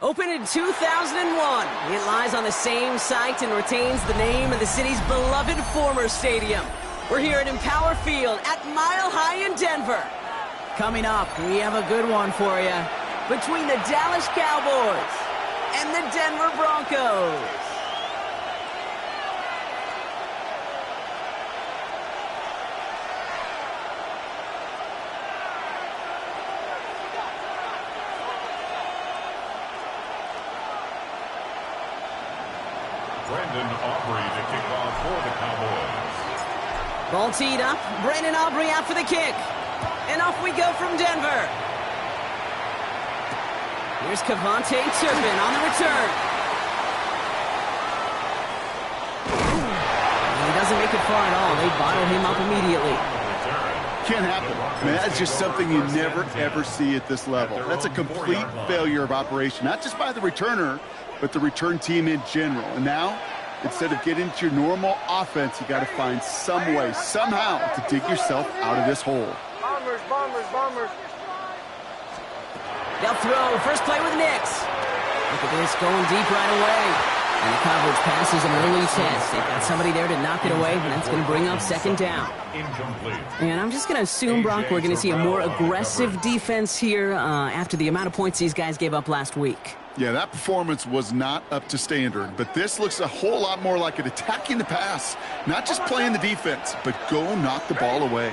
Opened in 2001, it lies on the same site and retains the name of the city's beloved former stadium. We're here at Empower Field at Mile High in Denver. Coming up, we have a good one for you between the Dallas Cowboys and the Denver Broncos. To kick off for the Cowboys. Ball teed up. Brandon Aubrey out for the kick. And off we go from Denver. Here's Kavontae Turpin on the return. And he doesn't make it far at all. They bottle him up immediately. Can't happen. Man, that's just something you never, ever see at this level. That's a complete failure of operation, not just by the returner, but the return team in general. And now, instead of getting into your normal offense, you got to find some way, somehow, to dig yourself out of this hole. Bombers, bombers, bombers. They'll throw. First play with Nix. Look at this, going deep right away. And the coverage passes an early test. They've got somebody there to knock it away, and that's going to bring up second down. And I'm just going to assume, Brock, we're going to see a more aggressive defense here after the amount of points these guys gave up last week. Yeah, that performance was not up to standard, but this looks a whole lot more like it attacking the pass, not just playing the defense, but go knock the ball away.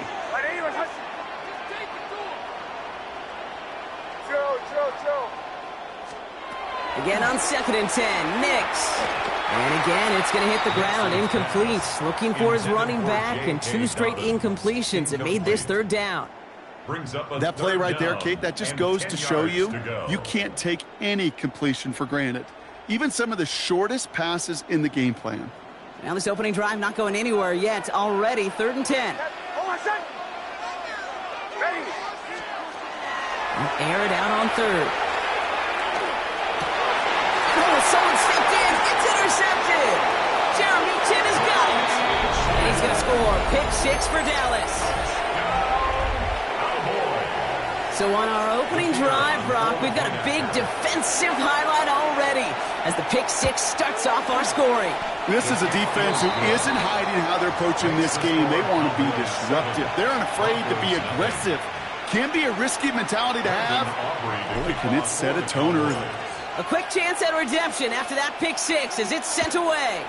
Again on 2nd and 10, Nix. And again, it's going to hit the ground, incomplete. Looking for his running back, and 2 straight incompletions that made this third down. That play right there, Kate, that just goes to show you, you can't take any completion for granted. Even some of the shortest passes in the game plan. Now this opening drive not going anywhere yet. Already 3rd and 10. Air it out on 3rd. Someone stepped in. It's intercepted. Jeremy Chin has got it. And he's going to score. Pick 6 for Dallas. So on our opening drive, Brock, we've got a big defensive highlight already as the pick 6 starts off our scoring. This is a defense who isn't hiding how they're approaching this game. They want to be disruptive. They're unafraid to be aggressive. Can be a risky mentality to have. Boy, can it set a tone early. A quick chance at redemption after that pick 6 as it's sent away.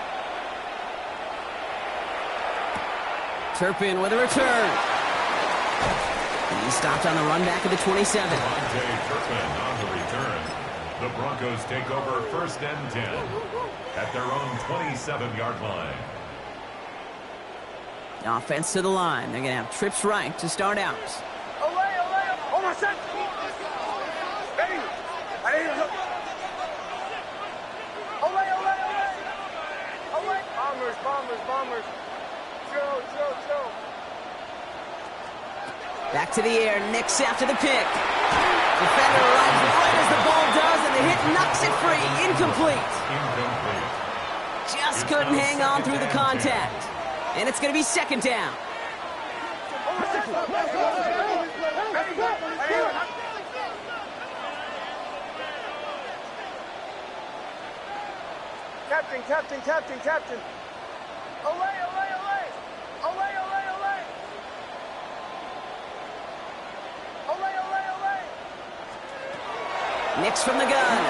Turpin with a return. He stopped on the run back of the 27. Turpin on the return. The Broncos take over 1st and 10 at their own 27-yard line. The offense to the line. They're going to have trips right to start out. Bombers. Chill. Back to the air, Nix after the pick. Defender arrives right as the ball does, and the hit knocks it free. Incomplete. Just couldn't hang on through the contact. And it's going to be 2nd down. Captain. Olay. Nix from the gun.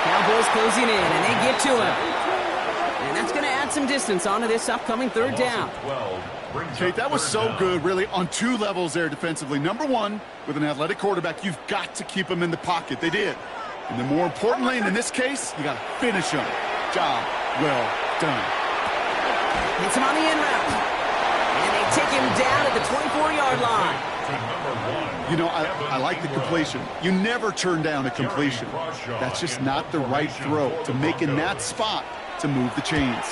Cowboys closing in, and they get to him. And that's going to add some distance onto this upcoming 3rd down. Kate, that was so good, really, on 2 levels there defensively. Number 1, with an athletic quarterback, you've got to keep him in the pocket. They did. And then more importantly, in this case, you got to finish him. Job well done. Hits him on the in route. And they take him down at the 24-yard line. You know, I like the completion. You never turn down a completion. That's just not the right throw to make in that spot to move the chains.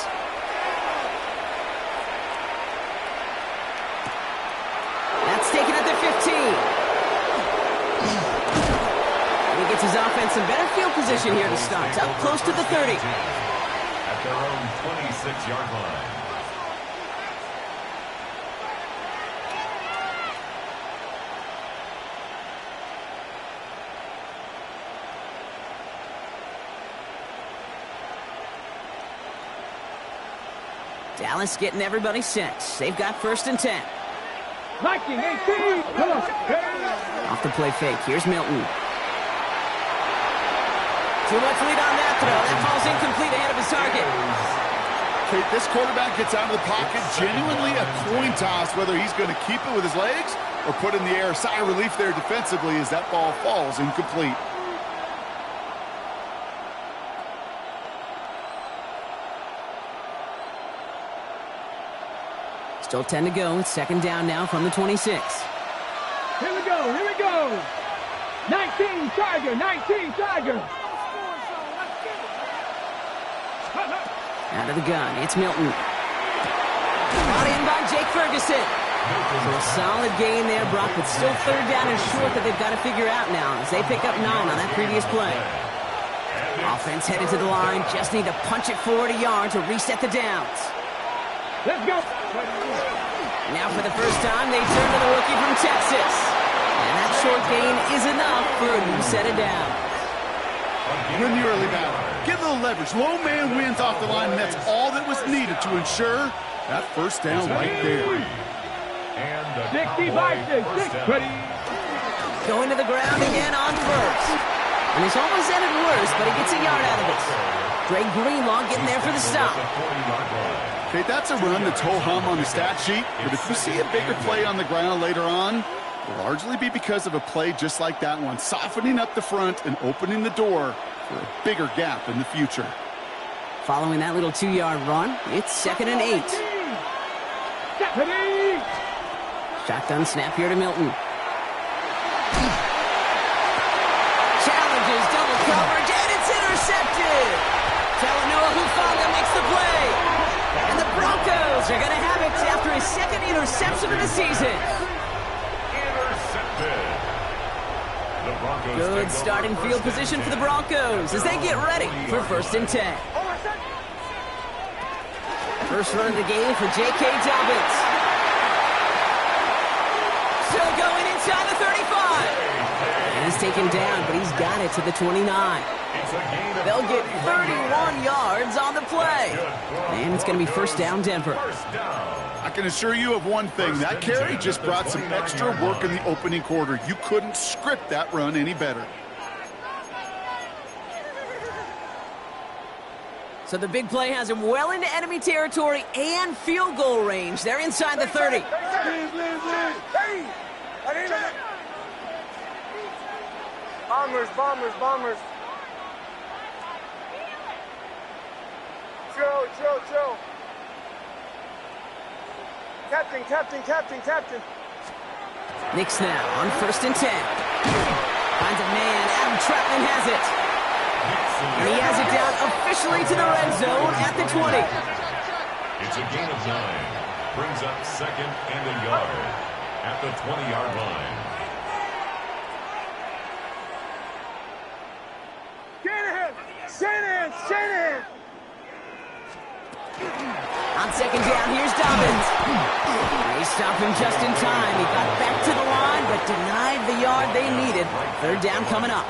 That's taken at the 15. And he gets his offense in better field position here to start. Up close to the 30. At their own 26-yard line. Dallas getting everybody set. They've got 1st and 10. 1918. Come on. Off the play fake. Here's Milton. Too much lead on that throw. That ball's incomplete ahead of his target. Kate, this quarterback gets out of the pocket. Genuinely a coin toss whether he's going to keep it with his legs or put in the air. Sigh of relief there defensively as that ball falls incomplete. Still 10 to go. It's 2nd down now from the 26. Here we go. 19 Tiger. Out of the gun, it's Milton. Brought in by Jake Ferguson. So a solid gain there, Brock, but still 3rd down and short that they've got to figure out now as they pick up 9 on that previous play. Offense headed to the line. Just need to punch it forward a yard to reset the downs. Let's go. Now for the first time, they turn to the rookie from Texas. And that short gain is enough for a new set of downs. Win the early battle. Get a little leverage. Low man wins off the line, and that's all that was needed to ensure that 1st down right there. And the 65-6. Ready. Going to the ground again on 1st. And this almost ended worse, but he gets a yard out of it. Greg Greenlaw getting there for the stop. Okay, that's a run that's ho-hum on the stat sheet, but if you see a bigger play on the ground later on, it'll largely be because of a play just like that one, softening up the front and opening the door for a bigger gap in the future. Following that little 2-yard run, it's 2nd and 8. Shotgun snap here to Milton. Challenges, double coverage, and it's intercepted. Talanoa Hufanga makes the play. And the Broncos are going to have it after his 2nd interception of the season. intercepted. Good starting field position for the Broncos as they get ready for 1st and 10. First run of the game for J.K. Dobbins. Still going inside the 35. And he's taken down, but he's got it to the 29. They'll get 31 yards on the play. And it's going to be 1st down, Denver. I can assure you of one thing. That carry just brought some extra work in the opening quarter. You couldn't script that run any better. So the big play has him well into enemy territory and field goal range. They're inside the 30. Bombers, bombers, bombers. Chill, chill, chill. Captain, captain, captain, captain. Knicks now on 1st and 10. Finds a man. Adam Troutman has it. And he has it down officially to the red zone at the 20. It's a gain of 9. Brings up 2nd and a yard at the 20-yard line. Shanahan! Shanahan! Shanahan! On 2nd down, here's Dobbins. They stop him just in time. He got back to the line, but denied the yard they needed. 3rd down coming up.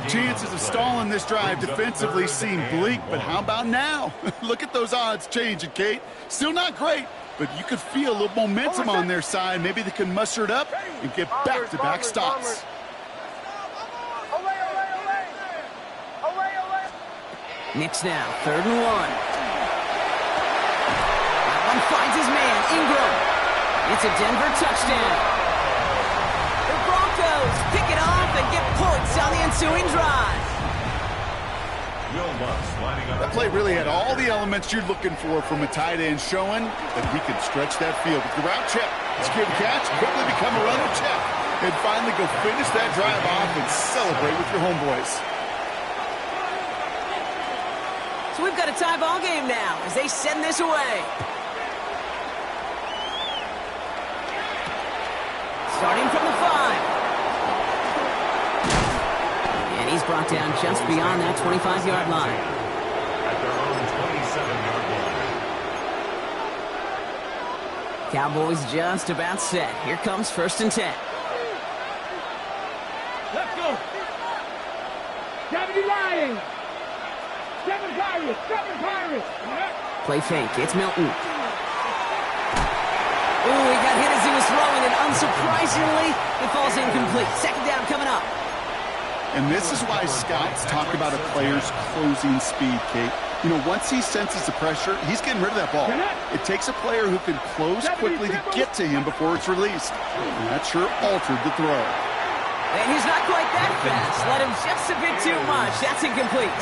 Chances of stalling this drive defensively seem bleak, but how about now? Look at those odds changing, Kate. Still not great, but you could feel a little momentum on their side. Maybe they can muster it up and get back-to-back stops. Knicks now, 3rd and 1. That one finds his man, Ingram. It's a Denver touchdown. The Broncos pick it off and get points on the ensuing drive. That play really had all the elements you're looking for from a tight end, showing that he can stretch that field with the route check, secure the catch, quickly become a runner check, and finally go finish that drive off and celebrate with your homeboys. So we've got a tie ball game now as they send this away. Starting from the 5. And he's brought down just beyond that 25-yard line. At their own 27-yard line. Cowboys just about set. Here comes 1st and 10. Let's go. 70 Lions. 7 Pirates. 7 Pirates. Play fake. It's Milton. Ooh, he got hit as he was throwing, and unsurprisingly, it falls incomplete. 2nd down coming up. And this is why scouts talk about a player's closing speed, Kate. You know, once he senses the pressure, he's getting rid of that ball. It takes a player who can close quickly to get to him before it's released. And that sure altered the throw. And he's not quite that fast. Let him just a bit too much. That's incomplete.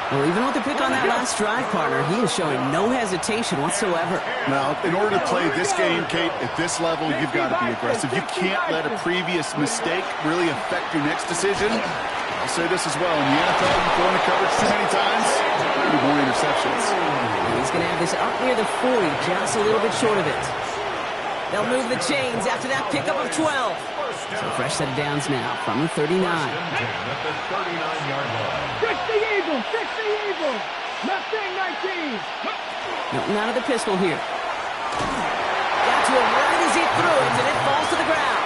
Well, even with the pick on that last drive, partner, he is showing no hesitation whatsoever. Now, in order to play this game, Kate, at this level, you've got to be aggressive. You can't let a previous mistake really affect your next decision. I'll say this as well. In the NFL, you throw into coverage too many times, maybe more interceptions. He's going to have this up near the 40, just a little bit short of it. They'll move the chains after that pickup of 12. So fresh set of downs now from the 39. At the 39-yard line. Fix the Eagle. Fix the Eagle. Mustang 19. Milton out of the pistol here. Got to him right as he threw it, and it falls to the ground.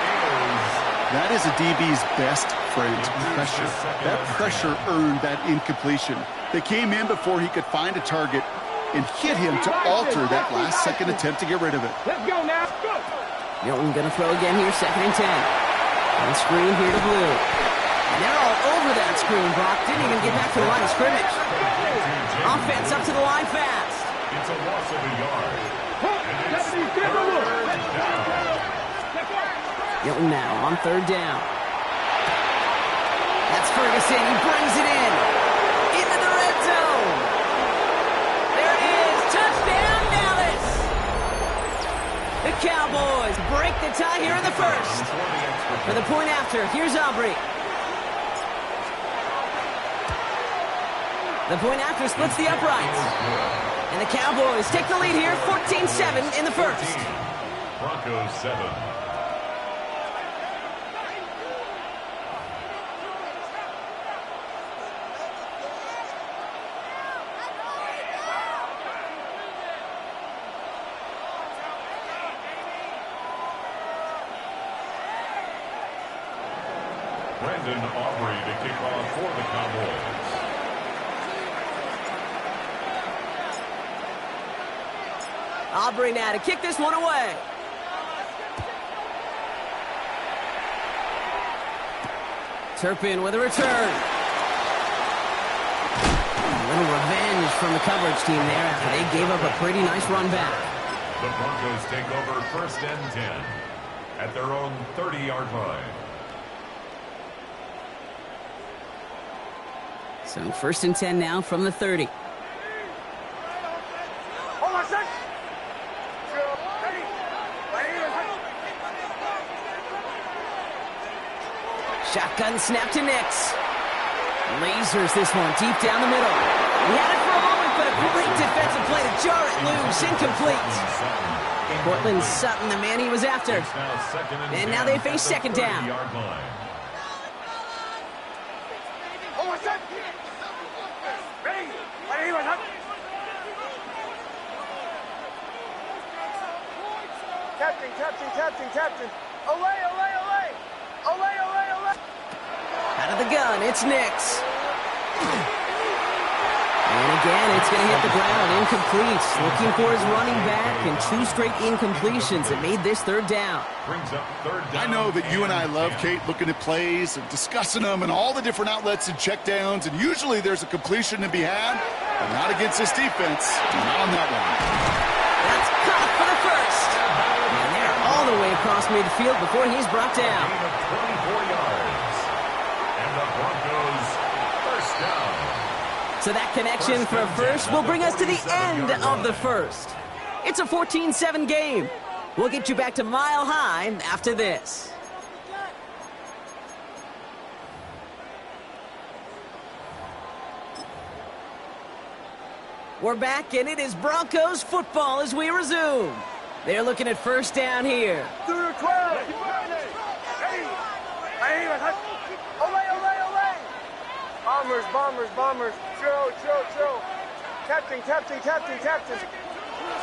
That is a DB's best friend, pressure. That pressure earned that incompletion. They came in before he could find a target and hit him to alter that last-second attempt to get rid of it. Let's go now. Go. Milton going to throw again here, 2nd and 10. And screen here to Blue. And they're all over that screen. Brock didn't even get back to the line of scrimmage. Offense up to the line fast. It's a loss of a yard. Milton now on 3rd down. That's Ferguson. He brings it in. Into the red zone. There it is. Touchdown, Dallas. The Cowboys break the tie here in the 1st. For the point after, here's Aubrey. The point after splits the uprights. And the Cowboys take the lead here, 14-7 in the 1st. Broncos 7. Brandon Aubrey to kick off for the Cowboys. Aubrey now to kick this one away. Turpin with a return. A little revenge from the coverage team there after they gave up a pretty nice run back. The Broncos take over 1st and 10 at their own 30-yard line. So 1st and 10 now from the 30. Hold on, set. Ready. Shotgun snap to Nix. Lasers this one deep down the middle. He had it for a moment, but a great defensive play to jar it loose. Incomplete. Portland Sutton, the man he was after. And now they face 2nd down. Hold on, set. Ready. Captain. Away. Out of the gun, it's Nix. And again, it's going to hit the ground. Incomplete. Looking for his running back, and 2 straight incompletions that made this 3rd down. I know that you and I love, Kate, looking at plays and discussing them and all the different outlets and checkdowns, and usually there's a completion to be had, but not against this defense. Not on that one. That's caught for the 1st. And they're all the way across midfield before he's brought down. 24 yards. And the Broncos, 1st down. So that connection for a 1st will bring us to the end of the 1st. It's a 14-7 game. We'll get you back to Mile High after this. We're back, and it is Broncos football as we resume. They're looking at 1st down here. Through the 12. Ready. Away. Bombers. Chill. Captain.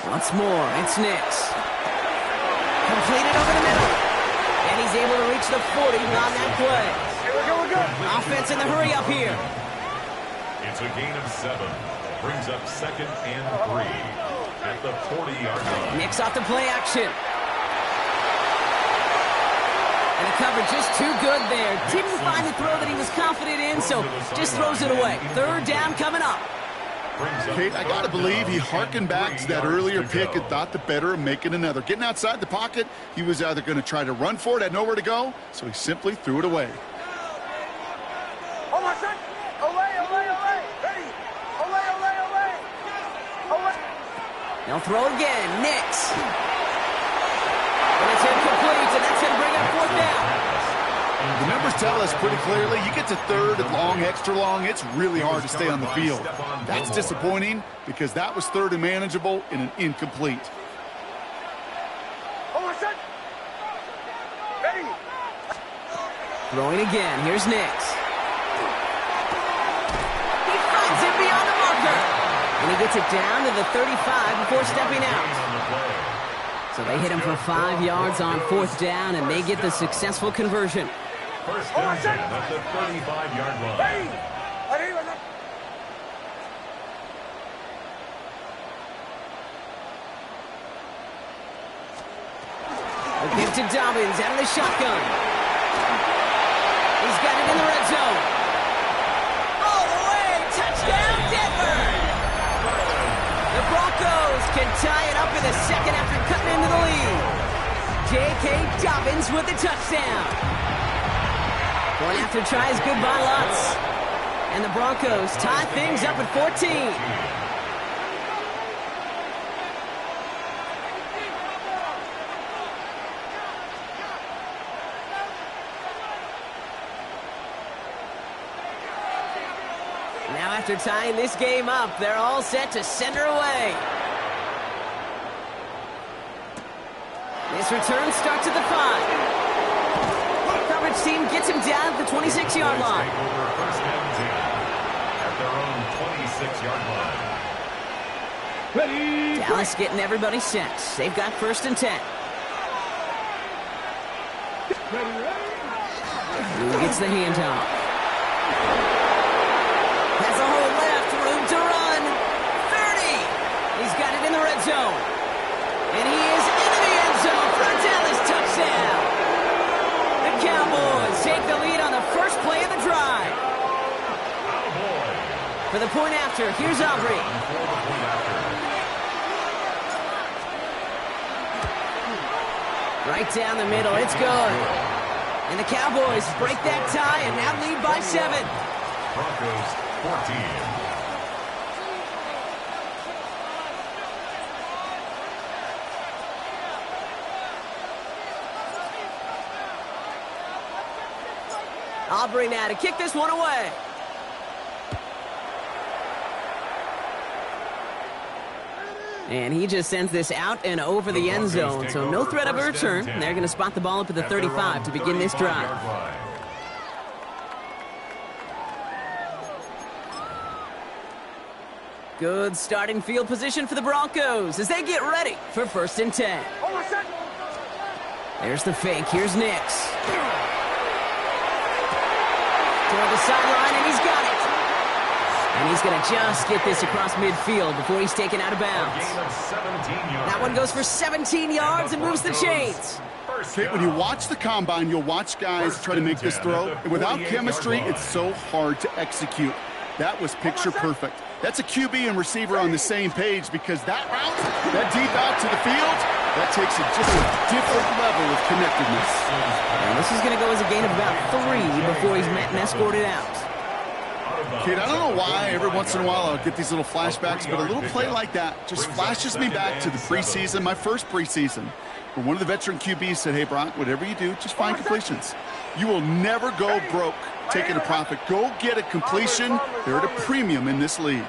Once more, it's Nix. Completed over the middle. And he's able to reach the 40 on that play. We're good. Offense in the hurry up here. It's a gain of 7. Brings up 2nd and 3 at the 40-yard line. Nix off the play action. And the coverage just too good there. Didn't find the throw that he was confident in, so just throws it away. 3rd down coming up. Kate, I got to believe he hearkened back to that earlier pick and thought the better of making another. Getting outside the pocket, he was either going to try to run for it, had nowhere to go, so he simply threw it away. Hold on, set. Away. Ready. Away. They'll throw again. Nix. And it's incomplete, and that's going to bring up 4th down. The numbers tell us pretty clearly, you get to 3rd and long, extra long, it's really hard to stay on the field. That's disappointing because that was 3rd and manageable in an incomplete. Hold on, set. Ready. Throwing again. Here's Nix. He finds it beyond the marker. And he gets it down to the 35 before stepping out. So they hit him for 5 yards on 4th down, and they get the successful conversion. 1st and 10 at the 35-yard line. Ready. A give to Dobbins out of the shotgun. He's got it in the red zone. All the way. Touchdown, Denver. The Broncos can tie it up in the 2nd after cutting into the lead. J.K. Dobbins with the touchdown. Going after tries good by lots. And the Broncos tie things up at 14. Now after tying this game up, they're all set to send her away. This return starts at the 5. Coverage team gets him down at the 26-yard line. Over 1st and 10 at their own 26-yard line. Ready. Dallas getting everybody set. They've got 1st and 10. Who gets the handoff? Has a hole left, room to run. 30. He's got it in the red zone. And he is into the end zone for a Dallas touchdown. The Cowboys take the lead on the first play of the drive. For the point after, here's Aubrey. Right down the middle, it's good. And the Cowboys break that tie and now lead by 7. Broncos 14. Aubrey now to kick this one away. And he just sends this out and over the end zone, so no threat of a return. They're going to spot the ball up at the 35 to begin this drive. Good starting field position for the Broncos as they get ready for 1st and 10. There's the fake. Here's Nix. Toward the sideline, and he's got it. And he's going to just get this across midfield before he's taken out of bounds. That one goes for 17 yards and moves the chains. Okay, when you watch the combine, you'll watch guys try to make this throw. And without chemistry, it's so hard to execute. That was picture perfect. That's a QB and receiver on the same page because that route, that deep out to the field, that takes it just a different level of connectedness. And this is going to go as a gain of about 3 before he's met and escorted out. Kate, I don't know why every once in a while I'll get these little flashbacks, but a little play like that just flashes me back to the preseason, my first preseason, where one of the veteran QBs said, hey, Brock, whatever you do, just find completions. You will never go broke taking a profit. Go get a completion. They're at a premium in this league.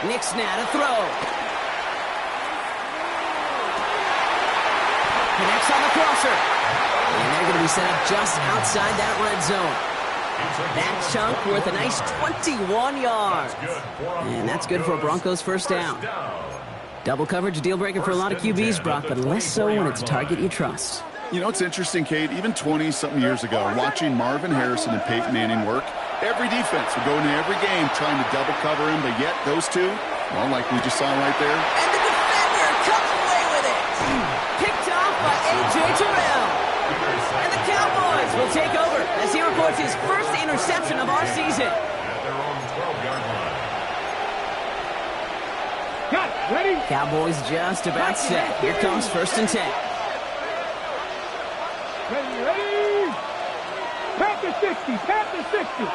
Nix now to throw. Connects on the crosser. And they're going to be set up just outside that red zone. That chunk worth a nice 21 yards. And that's good for a Broncos 1st down. Double coverage, deal breaker for a lot of QBs, Brock, but less so when it's a target you trust. You know, it's interesting, Kate, even 20-something years ago, watching Marvin Harrison and Peyton Manning work, every defense would go into every game trying to double cover him, but yet those two, well, like we just saw right there. And the defender comes away with it. Picked off by A.J. Terrell. And the Cowboys will take over as he records his first interception of our season. At their own 12-yard line. Got it. Ready? Cowboys just about set. Here comes 1st and 10. Ready? Pat the 60. Pat the 60.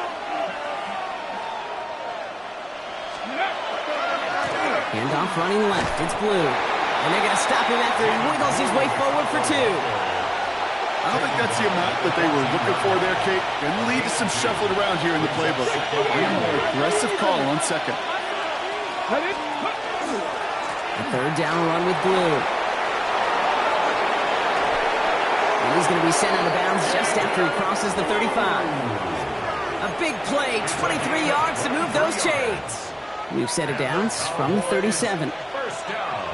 Handoff running left. It's Blue. And they're going to stop him after he wiggles his way forward for 2. I don't think that's the amount that they were looking for there, Kate. Going to lead to some shuffling around here in the playbook. A more aggressive call on 2nd. A 3rd down run with Blue. And he's going to be sent out of bounds just after he crosses the 35. A big play, 23 yards to move those chains. We've set it down from the 37. 1st down.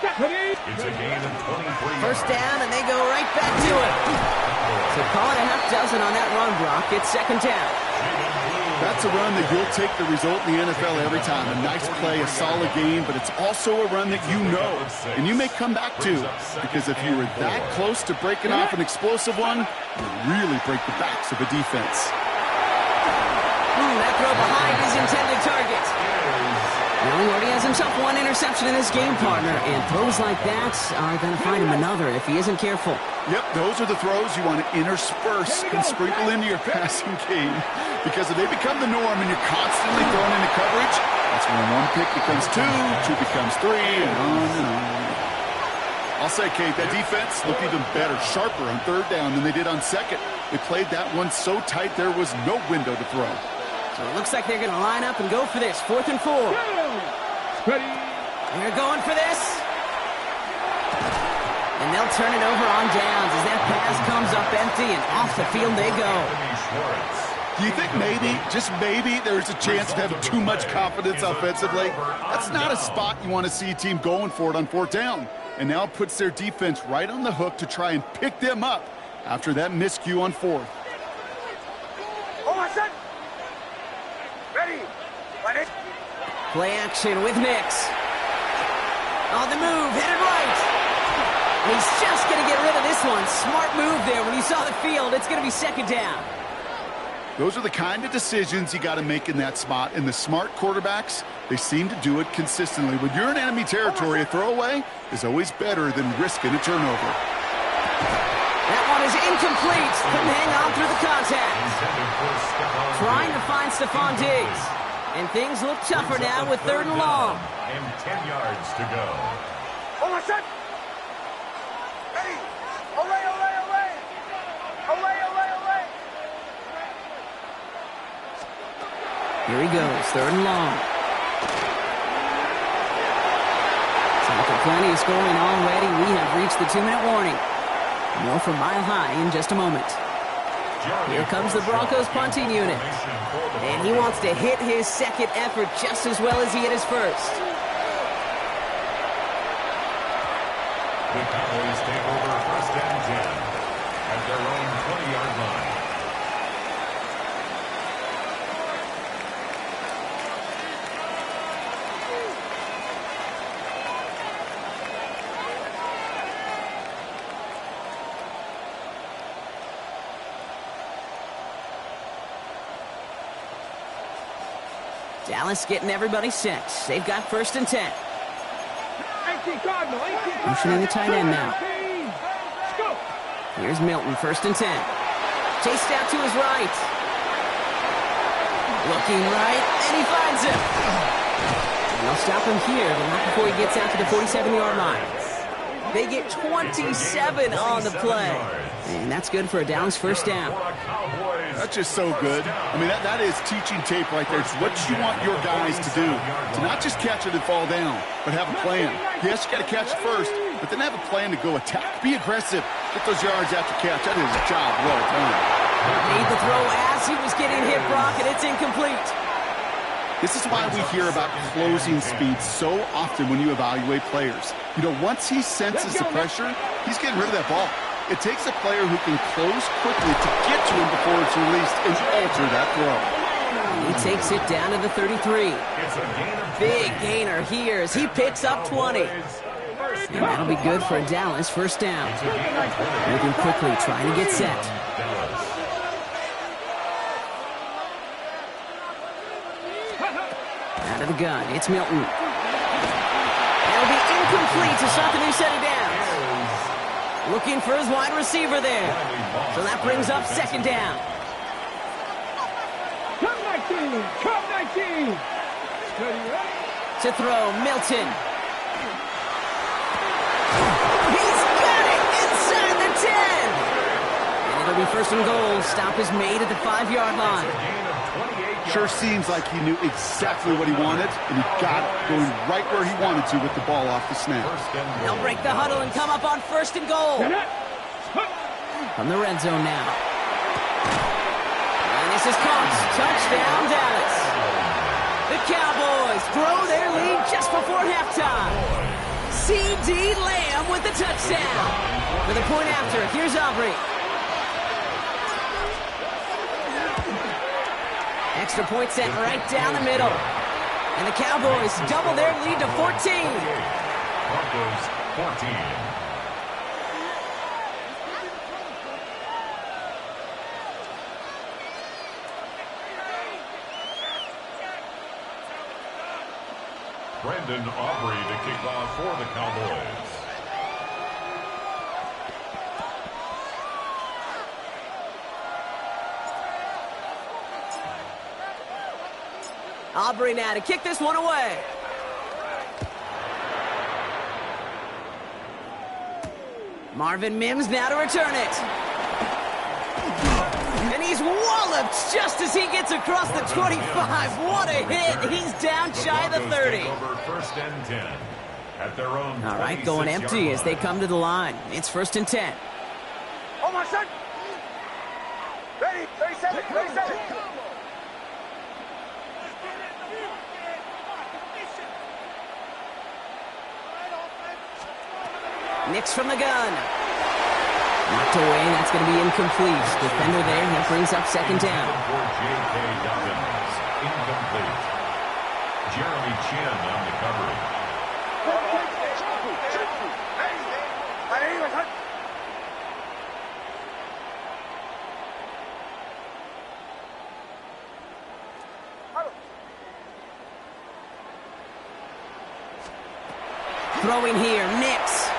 It's a gain of 23. 1st down, and they go right back to it. So call it a half dozen on that run, Brock. It's 2nd down. That's a run that you'll take the result in the NFL every time. A nice play, a solid game, but it's also a run that you know, and you may come back to, because if you were that close to breaking off an explosive one, you'll really break the backs of a defense. That throw behind his intended target. Now he already has himself 1 interception in this game, partner, and throws like that are going to find him another if he isn't careful. Yep, those are the throws you want to intersperse and sprinkle into your passing game, because if they become the norm and you're constantly thrown into coverage, that's when 1 pick becomes 2, 2 becomes 3, and on and on. I'll say, Kate, that defense looked even better, sharper on 3rd down than they did on 2nd. They played that one so tight there was no window to throw. So it looks like they're going to line up and go for this. 4th and 4. Ready? They're going for this. And they'll turn it over on downs as that pass comes up empty and off the field they go. Do you think maybe, just maybe, there's a chance of having too much confidence offensively? That's not a spot you want to see a team going for it on 4th down. And now it puts their defense right on the hook to try and pick them up after that miscue on 4th. Ready? Ready? Play action with Nix. On the move, headed right. And he's just going to get rid of this one. Smart move there when he saw the field. It's going to be 2nd down. Those are the kind of decisions you got to make in that spot. And the smart quarterbacks, they seem to do it consistently. When you're in enemy territory, a throwaway is always better than risking a turnover. That one is incomplete. Couldn't hang on through the contact. Trying to find Stephon Diggs. And things look tougher now with 3rd and long. And 10 yards to go. Oh, my son! Ready! Olay, olay, olay! Olay, olay, olay! Here he goes, 3rd and long. So after plenty of scoring already, we have reached the 2-minute warning. More from Mile High in just a moment. Here comes the Broncos punting unit. And he wants to hit his second effort just as well as he hit his first. The Cowboys take over 1st and 10 at their own 20-yard line. Dallas getting everybody set. They've got 1st and 10. 18 Cardinal, 18 Motioning the tight end now. Let's go. Here's Milton, 1st and 10. Chased out to his right. Looking right, and he finds him. And they'll stop him here, but not before he gets out to the 47-yard line. They get 27 on the play. And that's good for a Dallas 1st down. That's just so good. I mean, that is teaching tape right there. It's what you want your guys to do. To not just catch it and fall down, but have a plan. Yes, you got to catch it first, but then have a plan to go attack. Be aggressive. Get those yards after catch. That is a job well done. Made the throw as he was getting hit, Brock, and it's incomplete. This is why we hear about closing speed so often when you evaluate players. You know, once he senses the pressure, he's getting rid of that ball. It takes a player who can close quickly to get to him before it's released and alter that throw. He takes it down to the 33. Big gainer here as he picks up 20. And that'll be good for a Dallas 1st down. Moving quickly, trying to get set. Out of the gun, it's Milton. That'll be incomplete to start the new set of downs. Looking for his wide receiver there. So that brings up 2nd down. Come 19, come 19. To throw, Milton. He's got it inside the 10. And it'll be 1st and goal. Stop is made at the 5-yard line. Sure seems like he knew exactly what he wanted, and he got it, going right where he wanted to with the ball off the snap. They'll break the huddle and come up on 1st and goal. From the red zone now. And this is caught. Touchdown, Dallas. The Cowboys grow their lead just before halftime. C.D. Lamb with the touchdown. For the point after, here's Aubrey. Extra point set right down the middle. And the Cowboys double their lead to 14. Broncos 14. Brendan Aubrey to kick off for the Cowboys. Aubrey now to kick this one away. Marvin Mims now to return it. And he's walloped just as he gets across the 25. What a hit. He's down shy of the 30. Over 1st and 10 at their own. All right, going empty as they come to the line. It's 1st and 10. Oh, my son! Ready, 37, 37. Nix from the gun. Knocked away, that's going to be incomplete. Defender there, that brings up 2nd down. For J.K. Dobbins, incomplete. Jeremy Chin on the coverage. Throwing here, Nix.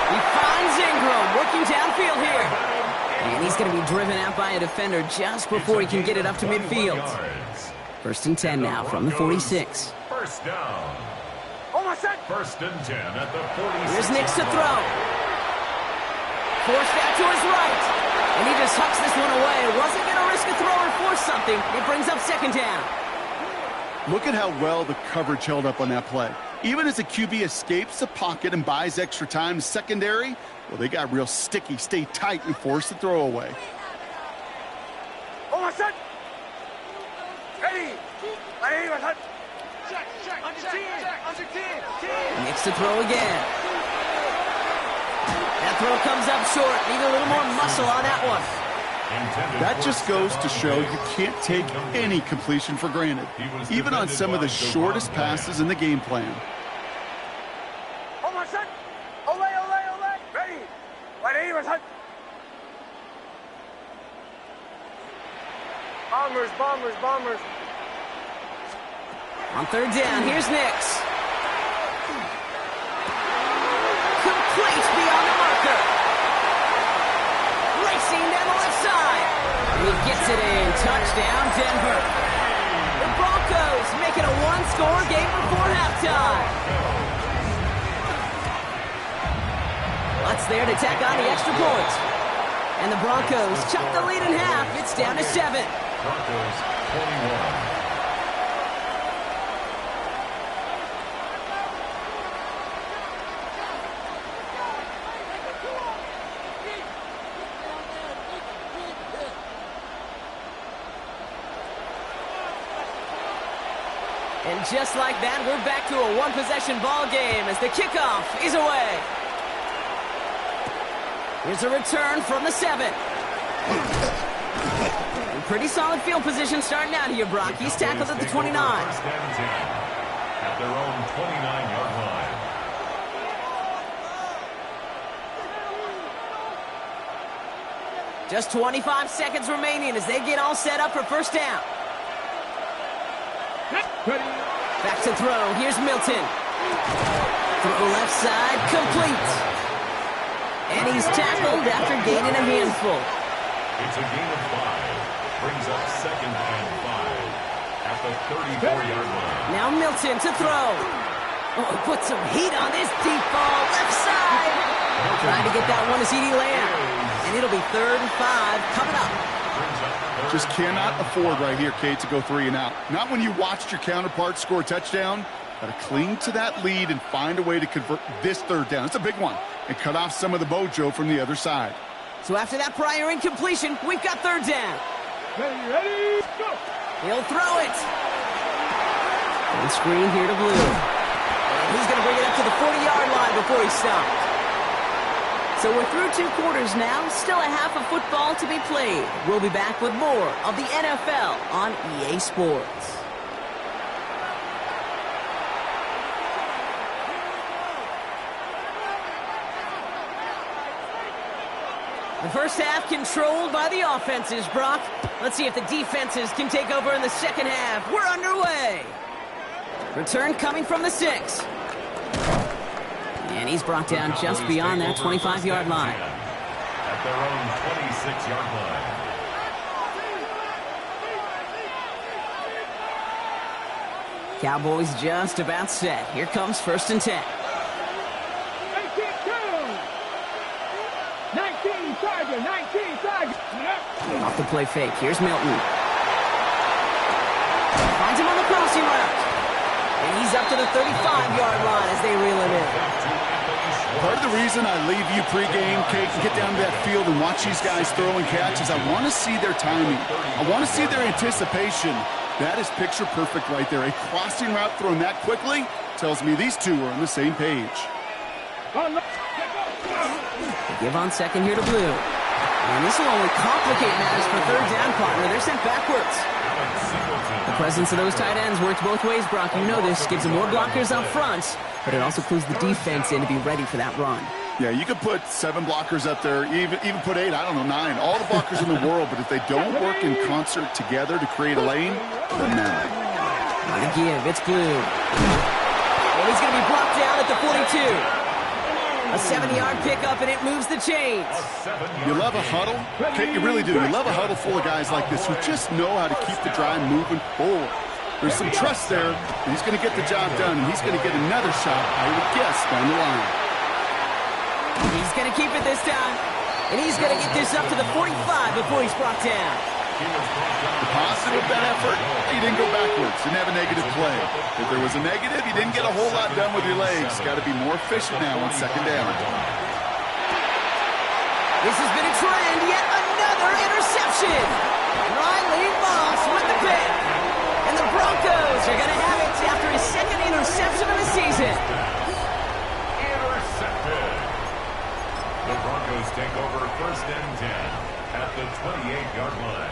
He finds looking downfield here. And he's going to be driven out by a defender just before he can get it up to midfield. First and 10 now from the 46. First down. First and 10 at the 46. Here's Nix to throw. Forced out to his right. And he just hucks this one away. Wasn't going to risk a throw or force something. It brings up second down. Look at how well the coverage held up on that play. Even as the QB escapes the pocket and buys extra time, secondary, well, they got real sticky. Stay tight and force the throw away. Nix to throw again. That throw comes up short. Need a little more muscle on that one. That just goes to show you can't take any completion for granted, even on some of the shortest passes in the game plan. Bombers. On third down, here's Nix. Complete beyond the marker. Racing down the left side. And he gets it in. Touchdown, Denver. The Broncos make it a one-score game before halftime. Lutz there to tack on the extra point. And the Broncos chop the lead in half. It's down to 7. Broncos 21. And just like that, we're back to a one-possession ball game as the kickoff is away. Here's a return from the 7. And pretty solid field position starting out here, Brock. He's tackled at the 29. At their own 29-yard line. Just 25 seconds remaining as they get all set up for first down. Back to throw. Here's Milton. Throw left side, complete. And he's tackled after gaining a handful. It's a gain of 5. Brings up second and 5 at the 34-yard line. Now Milton to throw. Oh, put some heat on this deep ball. Left side. Trying to get that one to CeeDee Lamb. And it'll be 3rd and 5 coming up. Just cannot afford right here, Kate, to go 3 and out. Not when you watched your counterpart score a touchdown. Got to cling to that lead and find a way to convert this 3rd down. It's a big one. And cut off some of the mojo from the other side. So after that prior incompletion, we've got 3rd down. Ready, go! He'll throw it. And screen here to Blue. And he's going to bring it up to the 40-yard line before he stopped. So we're through 2 quarters now, still a half of football to be played. We'll be back with more of the NFL on EA Sports. The first half controlled by the offenses, Brock. Let's see if the defenses can take over in the second half. We're underway. Return coming from the 6. And he's brought down just beyond that 25-yard line. At their own 26-yard line. Cowboys just about set. Here comes 1st and 10. 19 Tiger. Off the play fake. Here's Milton. Finds him on the crossing route. And he's up to the 35-yard line as they reel him in. Part of the reason I leave you pregame, Kate, and get down to that field and watch these guys throw and catch is I want to see their timing. I want to see their anticipation. That is picture perfect right there. A crossing route thrown that quickly tells me these two are on the same page. They give on second here to Blue. And this will only complicate matters for 3rd down, partner. They're sent backwards. The presence of those tight ends works both ways, Brock. You know this. Gives them more blockers up front, but it also clues the defense in to be ready for that run. Yeah, you could put 7 blockers up there, even put 8, I don't know, 9. All the blockers in the world, but if they don't work in concert together to create a lane, then no. On the give, it's Blue. And he's going to be blocked down at the 42. A 7-yard pickup, and it moves the chains. You love a huddle? Okay, you really do. You love a huddle full of guys like this who just know how to keep the drive moving forward. There's some trust there, and he's going to get the job done, and he's going to get another shot, I would guess, down the line. He's going to keep it this time, and he's going to get this up to the 45 before he's brought down. The positive of that effort, he didn't go backwards, didn't have a negative play. If there was a negative, you didn't get a whole lot done with your legs. Got to be more efficient now on second down. This has been a trend, yet another interception. Riley Moss with the pick. And the Broncos are going to have it after his second interception of the season. Intercepted. The Broncos take over first and 10 at the 28-yard line.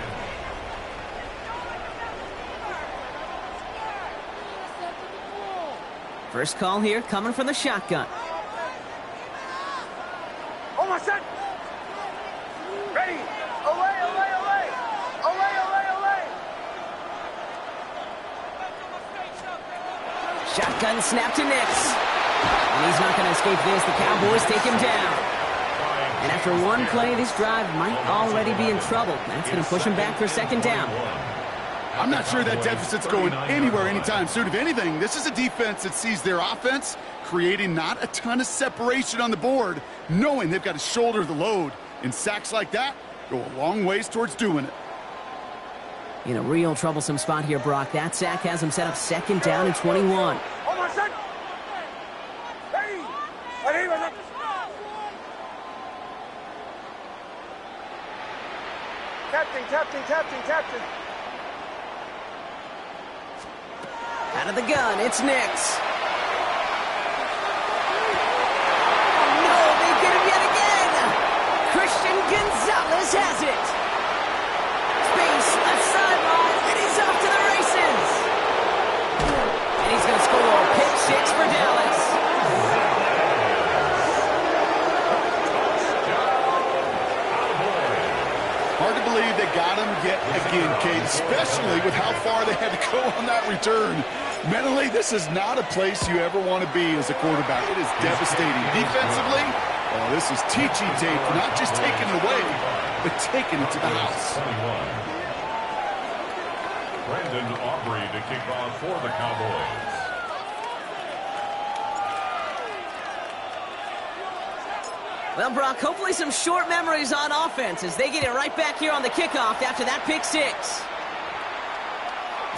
First call here coming from the shotgun. Oh, my son. Ready. Away, away, away. Away, away, away. Shotgun snap to Nix. And he's not going to escape this. The Cowboys take him down. And after one play, this drive might already be in trouble. That's going to push him back for second down. I'm not sure that deficit's going anywhere anytime soon. If anything, this is a defense that sees their offense creating not a ton of separation on the board, knowing they've got to shoulder the load. And sacks like that go a long ways towards doing it. In a real troublesome spot here, Brock. That sack has him set up second down and 21. Oh, my son. Ready. Ready, my son. Captain, captain, captain, captain. Out of the gun, it's Nix. No, they get him yet again. Christian Gonzalez has it. Space, left sideline, and he's off to the races. And he's going to score a pick six for Dallas. Hard to believe they got him yet again, Kate, especially with how far they had to go on that return. Mentally, this is not a place you ever want to be as a quarterback. It is devastating. Defensively, oh, this is teaching tape for not just taking it away, but taking it to the house. Brandon Aubrey to kick off for the Cowboys. Well, Brock, hopefully some short memories on offense as they get it right back here on the kickoff after that pick six.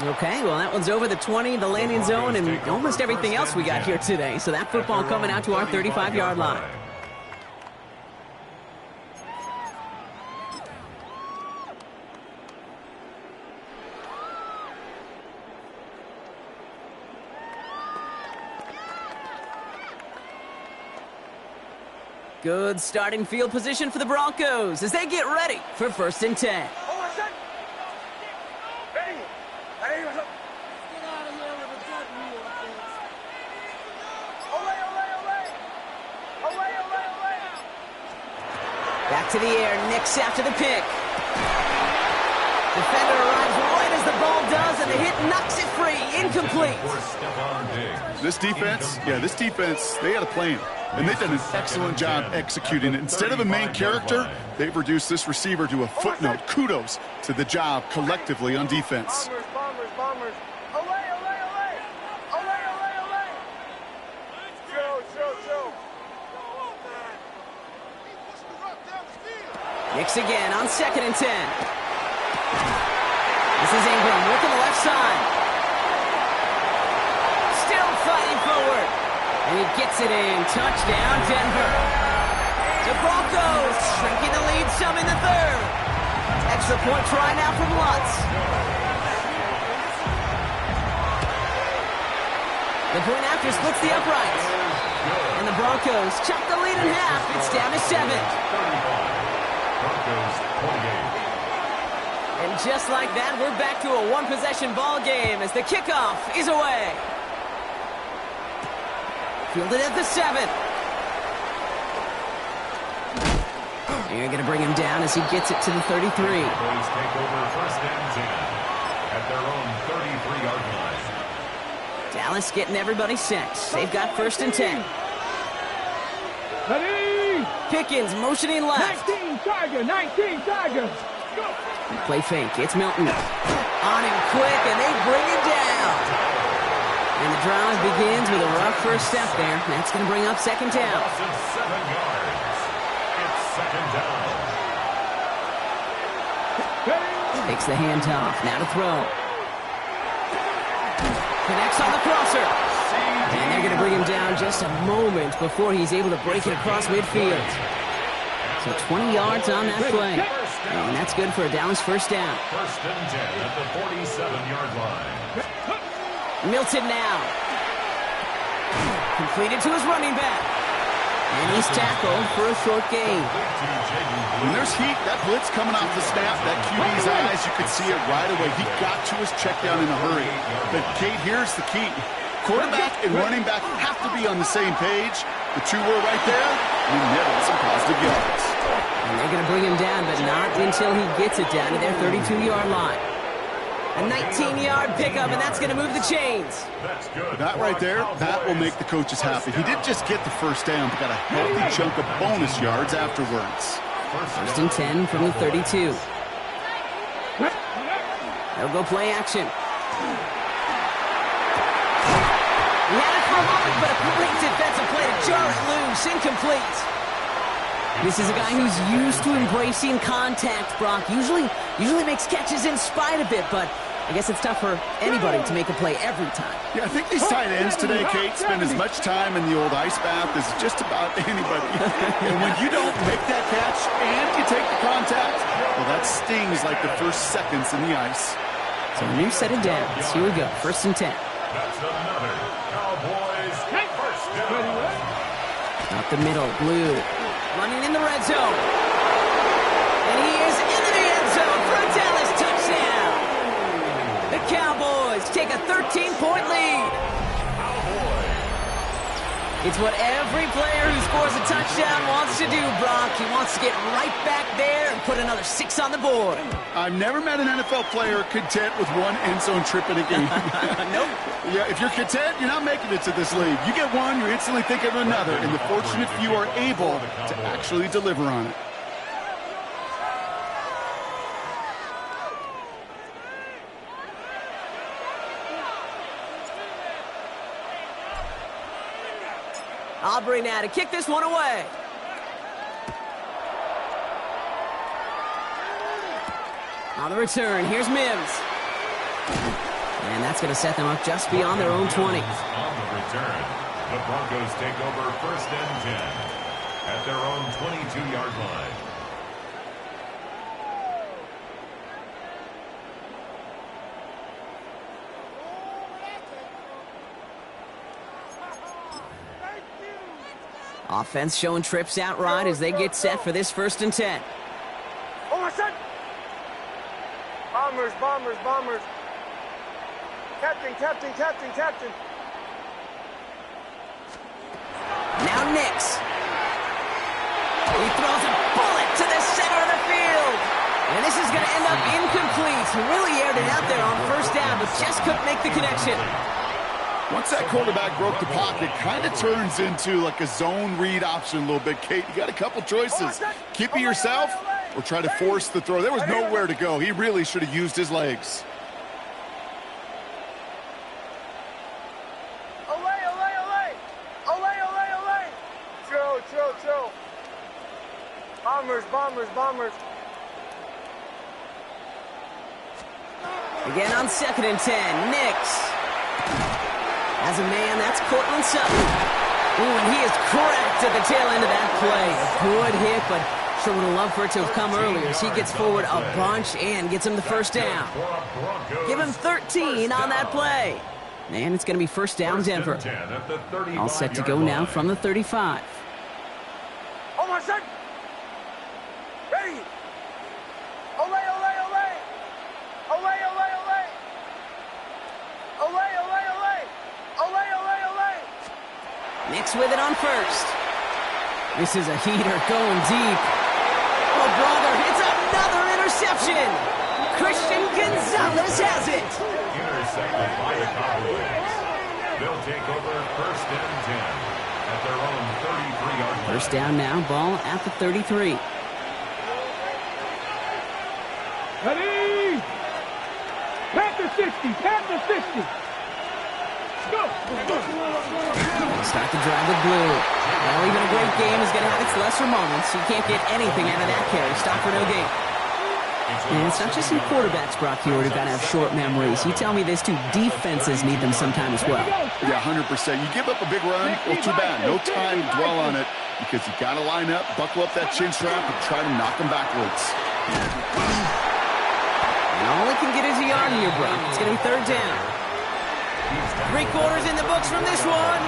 Okay, well, that one's over the 20, the landing zone, and almost everything else we got here today. So that football coming out to our 35-yard line. Good starting field position for the Broncos as they get ready for first and 10. Oh, my son. Ready. Ready, my son. Away, away, away. Away, away, away. Back to the air, Nix after the pick. Defender arrives right as the ball does, and the hit knocks it free. Incomplete. This defense, they got to play him. And they've done an excellent job executing it. Instead of a main character, they've reduced this receiver to a footnote. Kudos to the job collectively on defense. Bombers, bombers, bombers. Away, away, away. Away, away, away. Chill. Nix again on second and 10. This is Ingram working the left side. Still fighting forward. And he gets it in. Touchdown, Denver. The Broncos shrinking the lead some in the third. Extra point try now from Lutz. The point after splits the uprights. And the Broncos chop the lead in half. It's down to 7. Broncos 28. And just like that, we're back to a one-possession ball game as the kickoff is away. Fielded at the 7. They're going to bring him down as he gets it to the 33. Boys take over first and 10 at their own 33-yard line. Dallas getting everybody set. They've got first and 10. Ready? Pickens motioning left. 19 Tiger, 19 Tiger. Go. Play fake. It's Milton. On him quick, and they bring him down. And the drive begins with a rough first step there. That's going to bring up second down. Loss of 7 yards. It's second down. Takes the handoff. Now to throw. Connects on the crosser. And they're going to bring him down just a moment before he's able to break it across midfield. So 20 yards on that play. And that's good for a Dallas first down. First and 10 at the 47-yard line. Milton now. Completed to his running back. And he's tackled for a short gain. When there's heat, that blitz coming off the snap, that QB's eyes, you could see it right away. He got to his check down in a hurry. But, Kate, here's the key. Quarterback and running back have to be on the same page. The two were right there. You netted some positive yards. And they're going to bring him down, but not until he gets it down to their 32-yard line. A 19-yard pickup, and that's going to move the chains. That's good. That right there, that will make the coaches happy. He didn't just get the first down, but got a healthy chunk of bonus yards afterwards. First and 10 from the 32. They'll go play action. He had it for a moment, but a great defensive play to jar it loose. Incomplete. This is a guy who's used to embracing contact, Brock. Usually makes catches in spite of it, but I guess it's tough for anybody to make a play every time. Yeah, I think these tight ends today, Kate, spend as much time in the old ice bath as just about anybody. And when you don't make that catch and you take the contact, well, that stings like the first seconds in the ice. So a new set of downs. Here we go. First and 10. That's another Cowboys first down. Up the middle, Blue. Running in the red zone. And he is into the end zone for a Dallas touchdown. The Cowboys take a 13-point lead. It's what every player who scores a touchdown wants to do, Brock. He wants to get right back there and put another 6 on the board. I've never met an NFL player content with one end zone trip in a game. Nope. Yeah, if you're content, you're not making it to this league. You get one, you're instantly thinking of another, and the fortunate few are able to actually deliver on it. Aubrey now to kick this one away. On the return, here's Mims. And that's going to set them up just beyond their own 20. On the return, the Broncos take over first and 10 at their own 22-yard line. Offense showing trips out right as they get set for this first and 10. Oh, my son! Bombers, bombers, bombers. Captain, captain, captain, captain. Now Nix. He throws a bullet to the center of the field. And this is going to end up incomplete. He really aired it out there on first down, but just couldn't make the connection. Once that quarterback broke the pocket, kind of turns into like a zone read option a little bit, Kate. You got a couple choices. Keep it yourself or try to force the throw. There was nowhere to go. He really should have used his legs. Olay, olay, olay. Olay, olay, olay. Chill, chill, chill. Bombers, bombers, bombers. Again on second and 10, Nix. As a man, that's Cortland Sutton. Ooh, and he is cracked at the tail end of that play. A good hit, but sure would have loved for it to have come earlier as he gets forward a bunch and gets him the first down. Give him 13 on that play. And it's going to be first down, Denver. All set to go now from the 35. Oh, my son. Ready. Olay, olay, olay. Olay, olay, olay. Olay, olay, olay. Olay, olay, olay. Nix with it on first. This is a heater going deep. Oh, brother, it's another interception. Christian Gonzalez has it. Intercepted by the Cowboys. They'll take over first and 10 at their own 33-yard line. First down now, ball at the 33. Ready? Panther 60, Panther 60. Go. Start the drive with blue. Well, even a great game is going to have its lesser moments. You can't get anything out of that carry. Stop for no gain. And it's not just some quarterbacks, Brock, here who've got to have short memories. You tell me this too, defenses need them sometime as well. Yeah, 100%. You give up a big run, well, too bad. No time to dwell on it because you got to line up, buckle up that chin strap, and try to knock them backwards. And all he can get is a yard here, Brock. It's going to be third down. 3 quarters in the books from this one.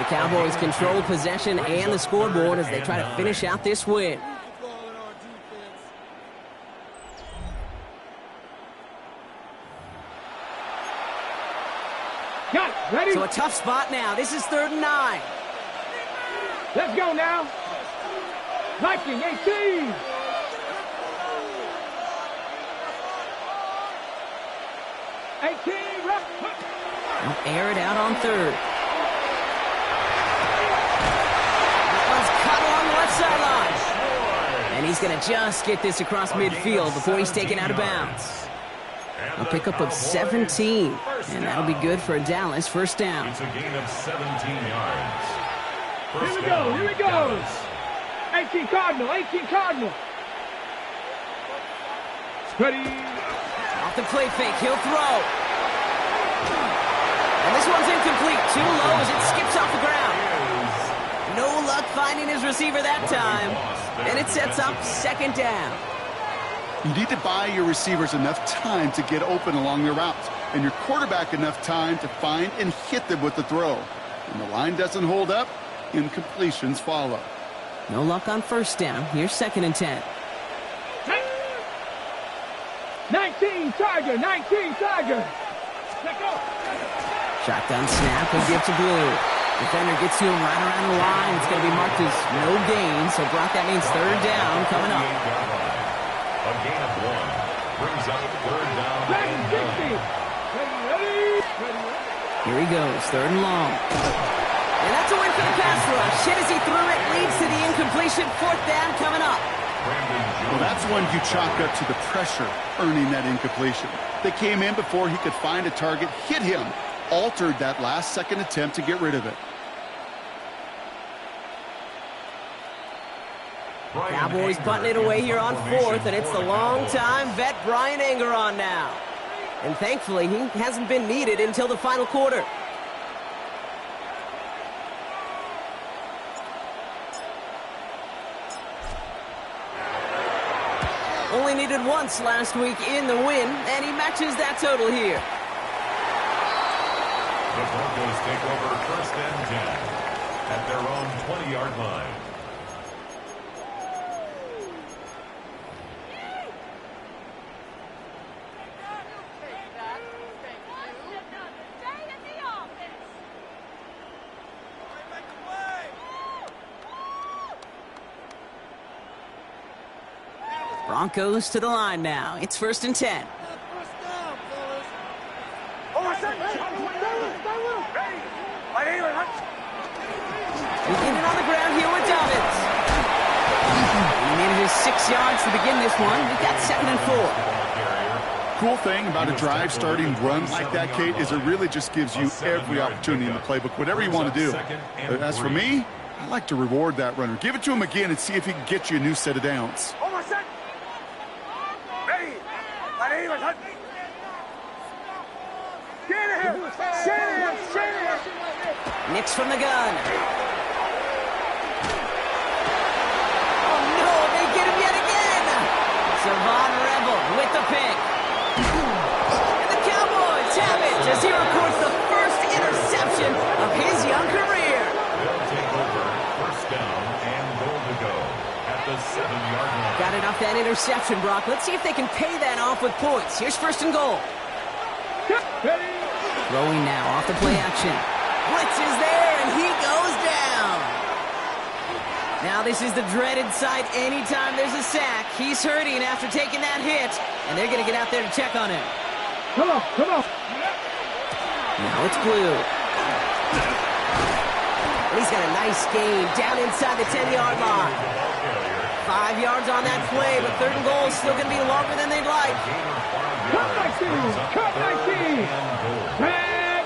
The Cowboys control possession and the scoreboard as they try to finish out this win. Got it. Ready? So a tough spot now. This is 3rd and 9. Let's go now. Viking 18. They'll air it out on 3rd. That one's cut along the left sideline. And he's going to just get this across midfield before he's taken out of bounds. A pickup of 17, and that'll be good for a Dallas first down. It's a gain of 17 yards. Here we go, here we go. 18 Cardinal, 18 Cardinal. Ready. Off the play fake, he'll throw. And this one's incomplete. Too low as it skips off the ground. No luck finding his receiver that time. And it sets up 2nd down. You need to buy your receivers enough time to get open along their routes, and your quarterback enough time to find and hit them with the throw. When the line doesn't hold up, incompletions follow. No luck on first down. Here's 2nd and 10. 19 Tiger, 19 Tiger. Let go. Shotgun snap, he'll give to Blue. Defender gets to him right around the line. It's going to be marked as no gain, so Brock, that means 3rd down coming up. A gain of 1 brings up 3rd down and 9. Here he goes, 3rd and long. And that's a win for the pass rush. Hit as he threw it, leads to the incompletion. 4th down coming up. Well, that's one you chalk up to the pressure earning that incompletion. They came in before he could find a target, hit him, altered that last-second attempt to get rid of it. Cowboys butting it away here on 4th, and it's the long-time vet Brian Engeron now. And thankfully, he hasn't been needed until the final quarter. Only needed once last week in the win, and he matches that total here. The Broncos take over 1st and 10 at their own 20-yard line. Broncos to the line now. It's 1st and 10. Beginning on the ground here with Dobbins. He needed his 6 yards to begin this one. We've got 2nd and 4. Cool thing about a drive starting run like that, Kate, is it really just gives you every opportunity in the playbook, whatever you want to do. As for me, I like to reward that runner. Give it to him again and see if he can get you a new set of downs. Nix from the gun. Oh no, they get him yet again. Savon Rebel with the pick. And the Cowboys have it as he records the first interception of his young career. They'll take over 1st down and goal to go at the 7-yard line. Got it off that interception, Brock. Let's see if they can pay that off with points. Here's 1st and goal. Throwing now off the play action. Blitz is there, and he goes down. Now this is the dreaded sight anytime there's a sack. He's hurting after taking that hit, and they're going to get out there to check on him. Come on, come on. Now it's Blue. And he's got a nice gain down inside the 10-yard line. 5 yards on that play, but 3rd and goal is still going to be longer than they'd like. Cut 19! Cut 19! Back!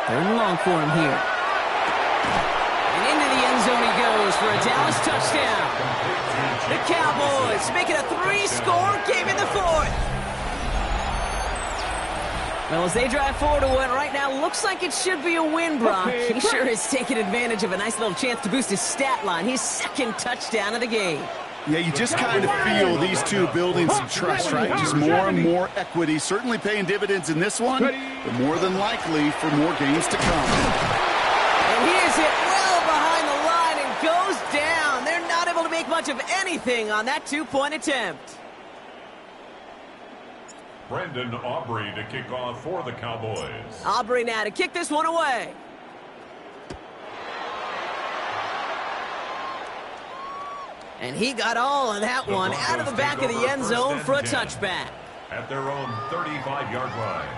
3rd and long for him here. And into the end zone he goes for a Dallas touchdown. The Cowboys make it a 3-score game in the 4th. Well, as they drive forward to what right now looks like it should be a win, Brock. He sure is taking advantage of a nice little chance to boost his stat line. His 2nd touchdown of the game. Yeah, you just kind of feel these two building some trust, right? Just more and more equity. Certainly paying dividends in this one, but more than likely for more games to come. And he is hit well behind the line and goes down. They're not able to make much of anything on that 2-point attempt. Brendan Aubrey to kick off for the Cowboys. Aubrey now to kick this one away. And he got all of that one out of the back of the end zone for a touchback. At their own 35-yard line.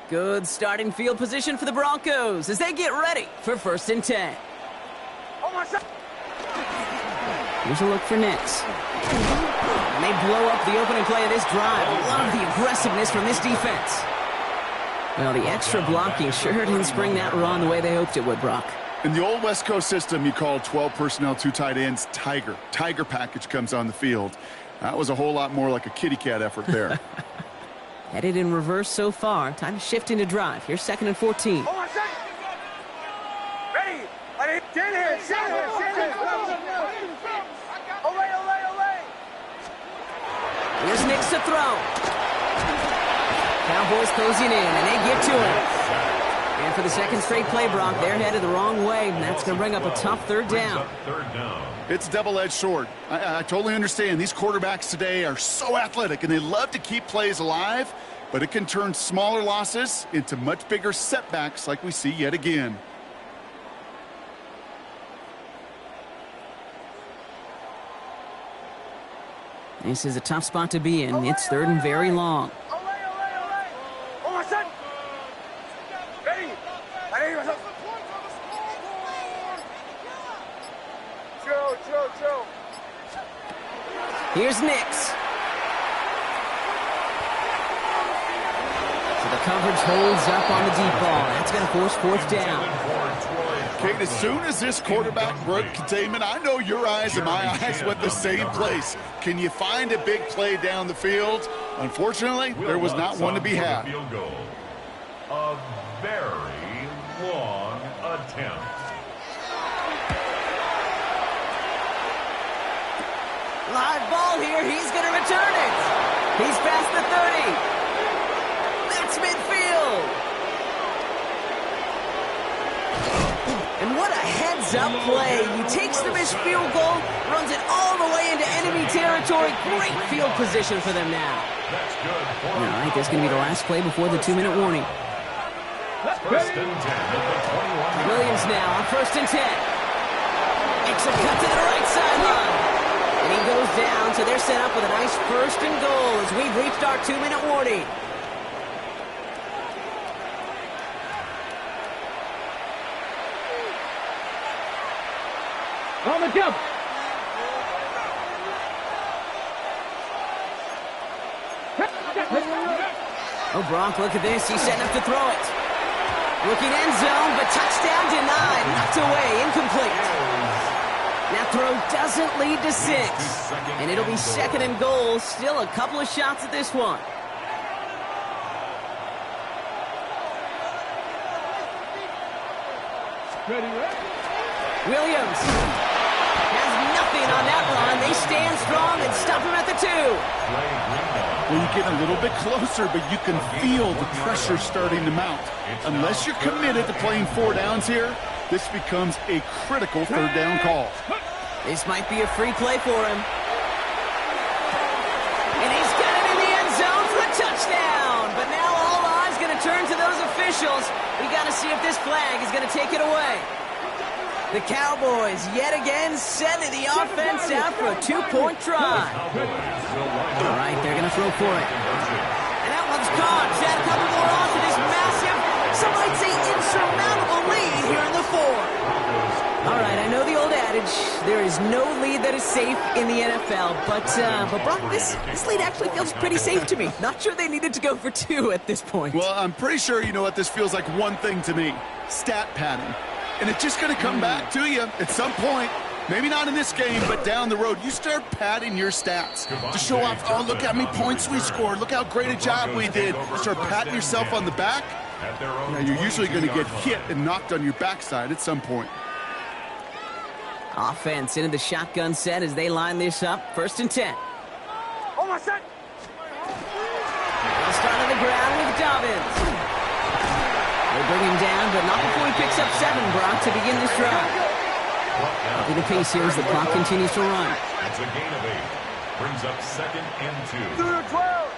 Good starting field position for the Broncos as they get ready for 1st and 10. Here's a look for Nix. And they blow up the opening play of this drive. Love the aggressiveness from this defense. Well, the extra blocking sure didn't spring that run the way they hoped it would, Brock. In the old West Coast system, you call 12 personnel, 2 tight ends, Tiger. Tiger package comes on the field. That was a whole lot more like a kitty cat effort there. Headed in reverse so far. Time to shift into drive. Here's 2nd and 14. Ready? Stand here. Ole. Here's Nix to throw. Cowboys closing in, and they get to him. And for the 2nd straight play, Brock, they're headed the wrong way, and that's going to bring up a tough 3rd down. It's a double-edged sword. I totally understand. These quarterbacks today are so athletic, and they love to keep plays alive, but it can turn smaller losses into much bigger setbacks like we see yet again. This is a tough spot to be in. It's 3rd and very long. Here's Nix. So the coverage holds up on the deep ball. That's going to force 4th down. Kate, as soon as this quarterback broke containment, I know your eyes and my eyes went the same place. Can you find a big play down the field? Unfortunately, there was not one to be had. A very long attempt. Live ball here. He's going to return it. He's past the 30. That's midfield. And what a heads-up play. He takes the missed field goal, runs it all the way into enemy territory. Great field position for them now. That's good. All right, that's going to be the last play before the 2-minute warning. 1st and 10 at the 21. Williams now on 1st and 10. Makes a cut to the right sideline. And he goes down, so they're set up with a nice 1st and goal as we've reached our 2-minute warning. On the jump. Oh, Brock, look at this. He's setting up to throw it. Looking end zone, but touchdown denied. Knocked away, incomplete. That throw doesn't lead to 6. And it'll be 2nd and goal. Still a couple of shots at this one. Williams has nothing on that run. They stand strong and stop him at the 2. Well, you get a little bit closer, but you can feel the pressure starting to mount. Unless you're committed to playing 4 downs here, this becomes a critical 3rd down call. This might be a free play for him. And he's got it in the end zone for a touchdown. But now all eyes going to turn to those officials. We got to see if this flag is going to take it away. The Cowboys yet again sending the offense out for a 2-point try. All right, they're going to throw for it. And that one's caught. Add a couple more on to this massive, some might say insurmountable lead here in the fourth. All right, I know the old adage, there is no lead that is safe in the NFL, but Brock, this lead actually feels pretty safe to me. Not sure they needed to go for 2 at this point. Well, I'm pretty sure you know what this feels like one thing to me, stat padding. And it's just going to come back to you at some point. Maybe not in this game, but down the road. You start padding your stats to show off, oh, look how many points we scored. Look how great a job we did. You start patting yourself on the back. Now, you're usually going to get hit and knocked on your backside at some point. Offense into the shotgun set as they line this up. 1st and 10. Oh, my son! They'll start on the ground with Dobbins. They bring him down, but not before he picks up 7, Brock, to begin this drive. Upping the pace here as the clock continues to run. It's a gain of 8. Brings up 2nd and 2. Do the 12.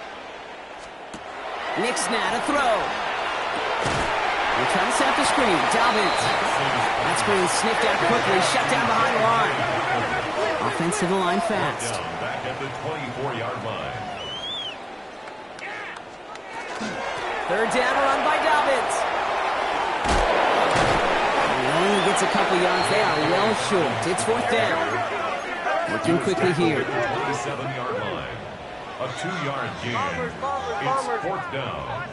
Nick Snad, a throw. They're trying to set up the screen. Dobbins. That screen sniffed out quickly, shut down behind the line. Offensive line fast. Back at the 24-yard line. 3rd down, run by Dobbins. He only gets a couple yards. They are well short. It's 4th down. Working quickly here. 27-yard line. A 2-yard gain. It's 4th down.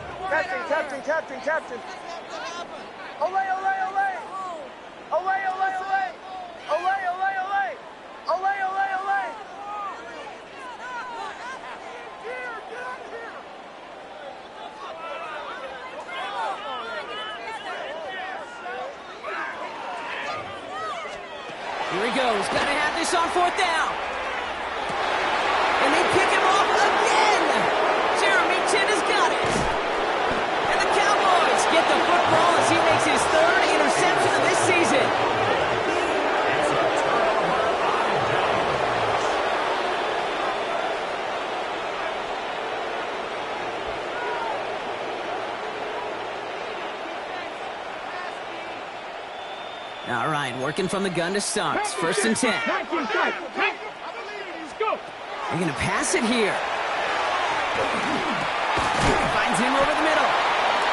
Captain. Ole, ole, ole. Ole, ole, ole. Ole, ole, ole. Ole, ole, ole. Here he goes. Got to have this on 4th down. And they pick him off again. Jeremy Chin has got it. And the Cowboys get the football as he makes his 3rd interception of this season. It's a turnover on downs. All right, working from the gun to start. 1st and 10. They're going to pass it here. Finds him over the middle.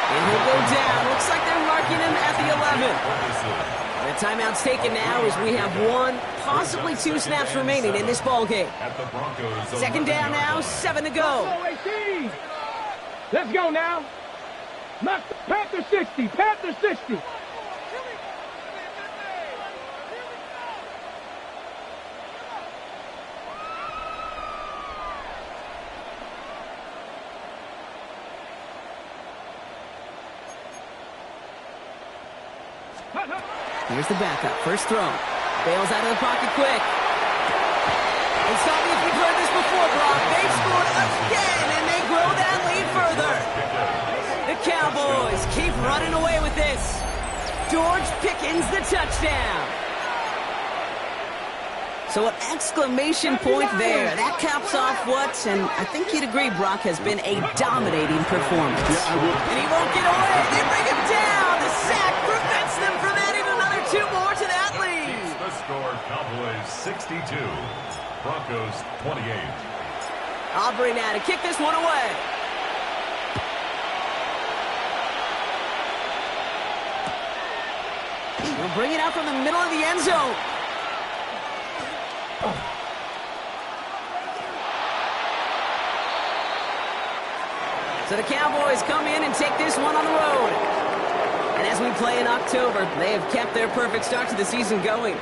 And he'll go down. Looks like they're marking him at the 11. The timeout's taken now as we have 1, possibly 2 snaps remaining in this ball game. 2nd down now, 7 to go. Let's go now. Panther 60. Panther 60. Here's the backup. 1st throw. Bails out of the pocket quick. And stop me if you've heard this before, Brock. They've scored again, and they grow that lead further. The Cowboys keep running away with this. George Pickens, the touchdown. So an exclamation point there. That caps off what, and I think you'd agree, Brock, has been a dominating performance. Yeah, I will. And he won't get away. They bring him down. The sack prevents them from adding another 2 more to that lead. The score, Cowboys 62, Broncos 28. Aubrey now to kick this one away. He'll bring it out from the middle of the end zone. So the Cowboys come in and take this one on the road. And as we play in October, they have kept their perfect start to the season going.